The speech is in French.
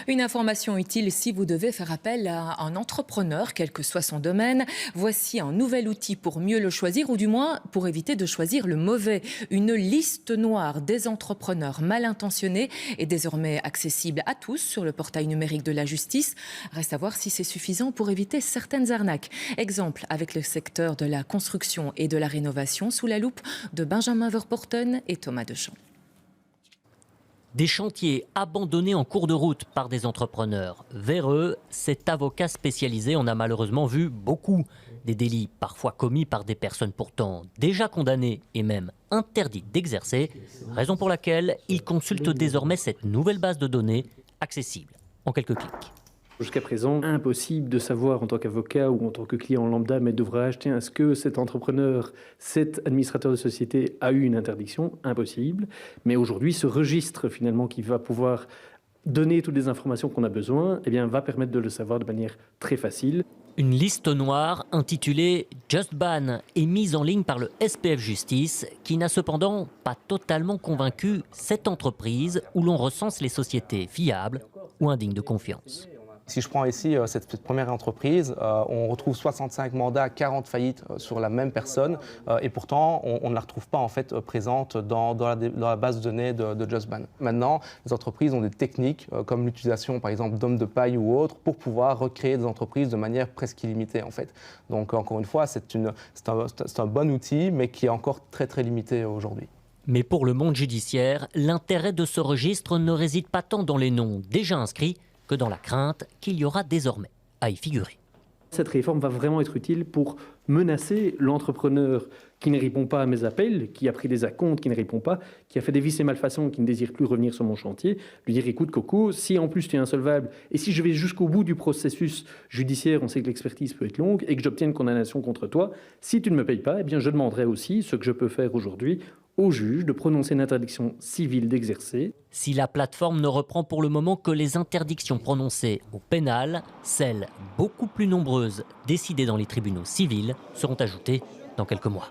Une information utile si vous devez faire appel à un entrepreneur, quel que soit son domaine. Voici un nouvel outil pour mieux le choisir, ou du moins pour éviter de choisir le mauvais. Une liste noire des entrepreneurs mal intentionnés est désormais accessible à tous sur le portail numérique de la justice. Reste à voir si c'est suffisant pour éviter certaines arnaques. Exemple avec le secteur de la construction et de la rénovation sous la loupe de Benjamin Verporten et Thomas Deschamps. Des chantiers abandonnés en cours de route par des entrepreneurs. Véreux, cet avocat spécialisé en a malheureusement vu beaucoup. Des délits parfois commis par des personnes pourtant déjà condamnées et même interdites d'exercer. Raison pour laquelle il consulte désormais cette nouvelle base de données accessible en quelques clics. Jusqu'à présent, impossible de savoir en tant qu'avocat ou en tant que client lambda maître d'ouvrage, tiens, est-ce que cet entrepreneur, cet administrateur de société a eu une interdiction? Impossible. Mais aujourd'hui, ce registre finalement qui va pouvoir donner toutes les informations qu'on a besoin, eh bien, va permettre de le savoir de manière très facile. Une liste noire intitulée Just Ban est mise en ligne par le SPF Justice, qui n'a cependant pas totalement convaincu cette entreprise où l'on recense les sociétés fiables ou indignes de confiance. Si je prends ici cette première entreprise, on retrouve 65 mandats, 40 faillites sur la même personne et pourtant on ne la retrouve pas en fait présente dans la base de données de Just Ban. Maintenant, les entreprises ont des techniques comme l'utilisation par exemple d'hommes de paille ou autres pour pouvoir recréer des entreprises de manière presque illimitée en fait. Donc encore une fois, c'est un bon outil mais qui est encore très limité aujourd'hui. Mais pour le monde judiciaire, l'intérêt de ce registre ne réside pas tant dans les noms déjà inscrits que dans la crainte qu'il y aura désormais à y figurer. Cette réforme va vraiment être utile pour menacer l'entrepreneur qui ne répond pas à mes appels, qui a pris des acomptes, qui ne répond pas, qui a fait des vices et malfaçons, qui ne désire plus revenir sur mon chantier, lui dire écoute Coco, si en plus tu es insolvable et si je vais jusqu'au bout du processus judiciaire, on sait que l'expertise peut être longue et que j'obtiens une condamnation contre toi, si tu ne me payes pas, eh bien je demanderai aussi ce que je peux faire aujourd'hui au juge de prononcer une interdiction civile d'exercer. Si la plateforme ne reprend pour le moment que les interdictions prononcées au pénal, celles beaucoup plus nombreuses décidées dans les tribunaux civils seront ajoutées dans quelques mois.